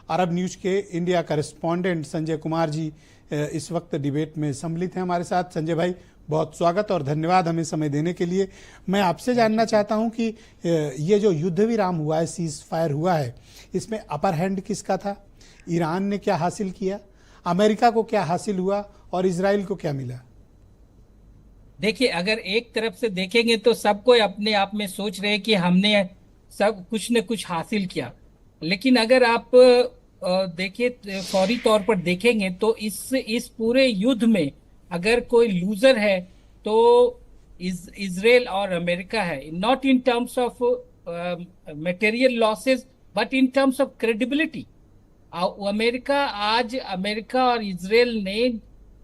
Arab News के India correspondent Sanjay Kumar ji इस वक्त डिबेट में सम्मिलित हैं हमारे साथ। संजय भाई, बहुत स्वागत और धन्यवाद हमें समय देने के लिए। मैं आपसे जानना चाहता हूं कि ये जो युद्ध विराम हुआ है, सीज फायर हुआ है, इसमें अपर हैंड किसका था? ईरान ने क्या हासिल किया, अमेरिका को क्या हासिल हुआ और इजराइल को क्या मिला? देखिए, अगर एक तरफ से देखेंगे तो सबको अपने आप में सोच रहे हैं कि हमने सब कुछ न कुछ हासिल किया, लेकिन अगर आप देखिए फौरी तौर पर देखेंगे तो इस पूरे युद्ध में अगर कोई लूजर है तो इजराइल और अमेरिका है। Not in terms of material losses but in terms of credibility. America और इजराइल ने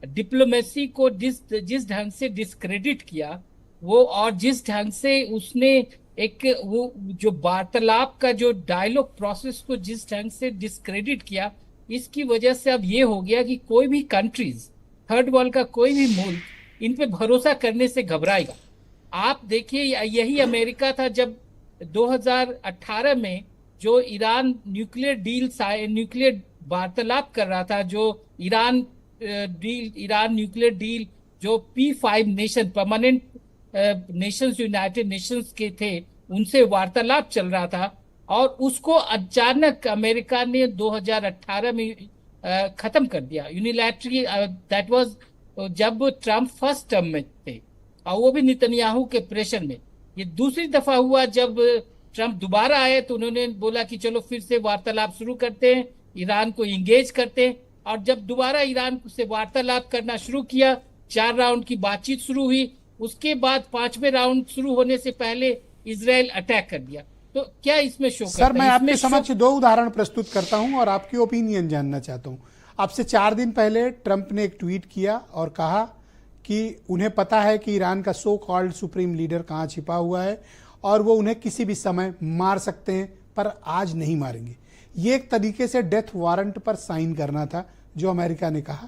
डिप्लोमेसी को जिस ढंग से डिस्क्रेडिट किया वो, और जिस ढंग से उसने एक वो जो वार्तालाप का जो डायलॉग प्रोसेस को जिस ढंग से डिस्क्रेडिट किया, इसकी वजह से अब ये हो गया कि कोई भी कंट्रीज, थर्ड वर्ल्ड का कोई भी मुल्क इन पे भरोसा करने से घबराएगा। आप देखिए, यही अमेरिका था जब 2018 में जो ईरान न्यूक्लियर वार्तालाप कर रहा था, जो ईरान न्यूक्लियर डील जो P5 nation, permanent Nations, United Nations के थे, उनसे वार्तालाप चल रहा था, और उसको अचानक अमेरिका ने 2018 में खत्म कर दिया यूनिलैटरली। दैट वाज जब ट्रम्प फर्स्ट टर्म में थे, और वो भी नेतन्याहू के प्रेशर में। ये दूसरी दफा हुआ जब ट्रम्प दोबारा आए तो उन्होंने बोला कि चलो फिर से वार्तालाप शुरू करते हैं, ईरान को इंगेज करते हैं। और जब दोबारा ईरान से वार्तालाप करना शुरू किया, 4 राउंड की बातचीत शुरू हुई, उसके बाद 5वें राउंड शुरू होने से पहले इजराइल अटैक कर दिया। तो क्या इसमें शो करता है? सर, मैं आपके समक्ष 2 उदाहरण प्रस्तुत करता हूं और आपकी ओपिनियन जानना चाहता हूं। आपसे 4 दिन पहले ट्रंप ने एक ट्वीट किया और कहा कि उन्हें पता है कि ईरान का सो कॉल्ड सुप्रीम लीडर कहां छिपा हुआ है और वो उन्हें किसी भी समय मार सकते हैं, पर आज नहीं मारेंगे। ये एक तरीके से डेथ वारंट पर साइन करना था जो अमेरिका ने कहा,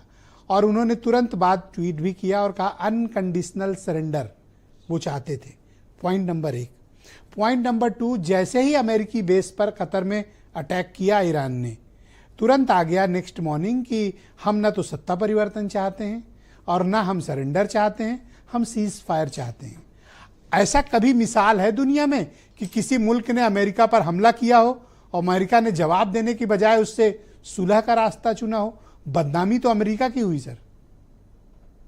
और उन्होंने तुरंत बाद ट्वीट भी किया और कहा अनकंडीशनल सरेंडर वो चाहते थे। Point number 1। पॉइंट नंबर 2, जैसे ही अमेरिकी बेस पर कतर में अटैक किया ईरान ने, तुरंत आ गया नेक्स्ट मॉर्निंग कि हम न तो सत्ता परिवर्तन चाहते हैं और न हम सरेंडर चाहते हैं, हम सीज फायर चाहते हैं। ऐसा कभी मिसाल है दुनिया में कि किसी मुल्क ने अमेरिका पर हमला किया हो और अमेरिका ने जवाब देने की बजाय उससे सुलह का रास्ता चुना हो? बदनामी तो अमेरिका की हुई सर।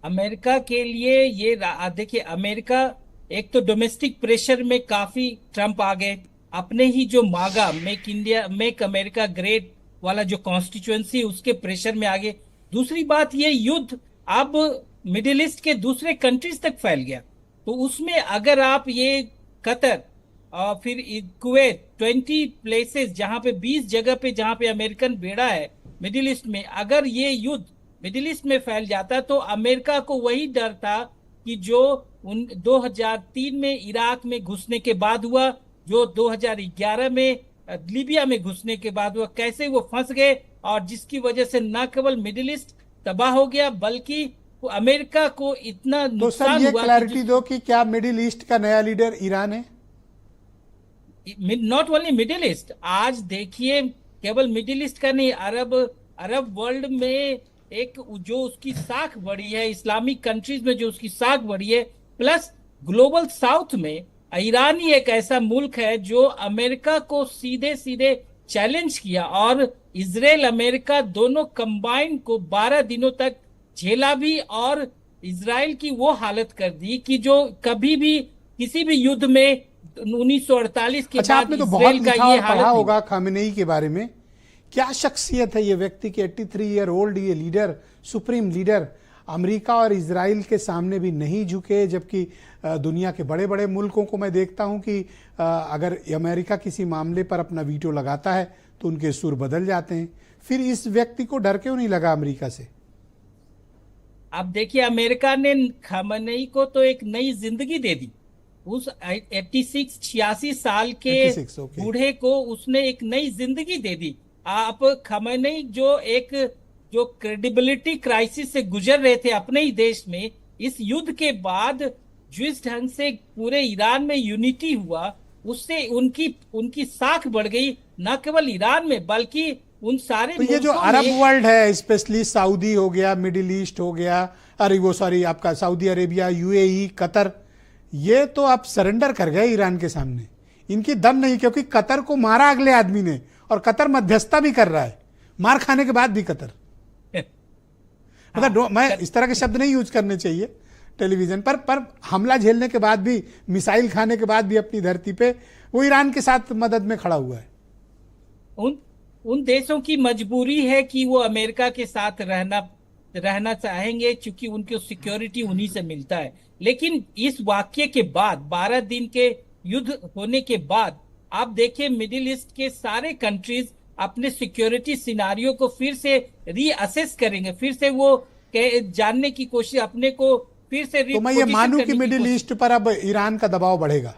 अमेरिका के लिए ये देखिए, अमेरिका एक तो डोमेस्टिक प्रेशर में काफी ट्रम्प आ गए, अपने ही जो मागा मेक अमेरिका ग्रेट वाला जो कॉन्स्टिट्यूएंसी, उसके प्रेशर में आ गए। दूसरी बात, ये युद्ध अब मिडिल ईस्ट के दूसरे कंट्रीज तक फैल गया, तो उसमें अगर आप ये कतर और फिर कुवैत, 20 प्लेसेस जहां पे 20 जगह पे जहां पे अमेरिकन बेड़ा है मिडिल ईस्ट में, अगर ये युद्ध मिडिल ईस्ट में फैल जाता तो अमेरिका को वही डर था कि जो 2003 में इराक में घुसने के बाद हुआ, जो 2011 में लीबिया में घुसने के बाद हुआ, कैसे वो फंस गए, और जिसकी वजह से न केवल मिडिल ईस्ट तबाह हो गया बल्कि अमेरिका को इतना नुकसान हुआ। तो सर, ये क्लैरिटी दो कि क्या मिडिल ईस्ट का नया लीडर ईरान है? नॉट ओनली मिडिल ईस्ट, आज देखिए केवल मिडिल ईस्ट का नहीं, अरब वर्ल्ड में एक जो उसकी साख बढ़ी है, इस्लामिक कंट्रीज में जो उसकी साख बढ़ी है, प्लस ग्लोबल साउथ में ईरान ही एक ऐसा मुल्क है जो अमेरिका को सीधे सीधे चैलेंज किया, और इजराइल अमेरिका दोनों कंबाइंड को 12 दिनों तक झेला भी, और इजराइल की वो हालत कर दी कि जो कभी भी किसी भी युद्ध में 1948 के बाद आपने तो बहुत लिखा और पढ़ा होगा खामेनेई के बारे में। क्या शख्सियत है ये व्यक्ति के 83 ईयर ओल्ड ये लीडर, सुप्रीम लीडर, अमेरिका और इजराइल के सामने भी नहीं झुके, जबकि दुनिया के बड़े बड़े मुल्कों को मैं देखता हूं कि अगर अमेरिका किसी मामले पर अपना वीटो लगाता है तो उनके सुर बदल जाते हैं। फिर इस व्यक्ति को डर क्यों नहीं लगा अमेरिका से? अब देखिए, अमेरिका ने खामेनेई को तो एक नई जिंदगी दे दी। उस 86 साल के बूढ़े को उसने एक नई जिंदगी दे दी। आप खामेनेई जो क्रेडिबिलिटी क्राइसिस से गुजर रहे थे अपने ही देश में, इस युद्ध के बाद जिस ढंग से पूरे ईरान में यूनिटी हुआ, उससे उनकी साख बढ़ गई, न केवल ईरान में बल्कि उन सारे तो ये जो मुल्कों अरब में वर्ल्ड है, स्पेशली सऊदी हो गया, मिडिल ईस्ट हो गया, अरे वो सॉरी आपका सऊदी अरेबिया, यूएई, कतर, ये तो अब सरेंडर कर गए ईरान के सामने। इनकी दम नहीं, क्योंकि कतर को मारा अगले आदमी ने, और कतर मध्यस्थता भी कर रहा है, मार खाने के बाद भी कतर। मतलब मैं इस तरह के शब्द नहीं यूज करने चाहिए टेलीविजन पर हमला झेलने के बाद भी, मिसाइल खाने के बाद भी अपनी धरती पे वो ईरान के साथ मदद में खड़ा हुआ है। उन उन देशों की मजबूरी है कि वो अमेरिका के साथ रहना चाहेंगे, क्योंकि उनको सिक्योरिटी उन्हीं से मिलता है। लेकिन इस वाक्य के बाद, 12 दिन के युद्ध होने के बाद, आप देखिए मिडिल ईस्ट के सारे कंट्रीज अपने सिक्योरिटी सिनारियो को फिर से रीअसेस करेंगे, फिर से वो जानने की कोशिश, अपने को फिर से तो मैं ये मानूं कि मिडिल ईस्ट पर अब ईरान का दबाव बढ़ेगा।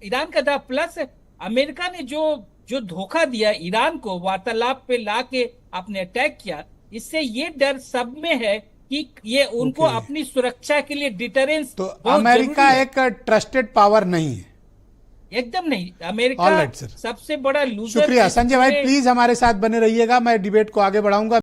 ईरान का दबाव प्लस अमेरिका ने जो जो धोखा दिया ईरान को, वार्तालाप पे लाके आपने अटैक किया, इससे ये डर सब में है कि ये उनको अपनी सुरक्षा के लिए डिटरेंस। तो अमेरिका एक ट्रस्टेड पावर नहीं है, एकदम नहीं। अमेरिका सबसे बड़ा लूजर। शुक्रिया संजय भाई, प्लीज हमारे साथ बने रहिएगा, मैं डिबेट को आगे बढ़ाऊंगा।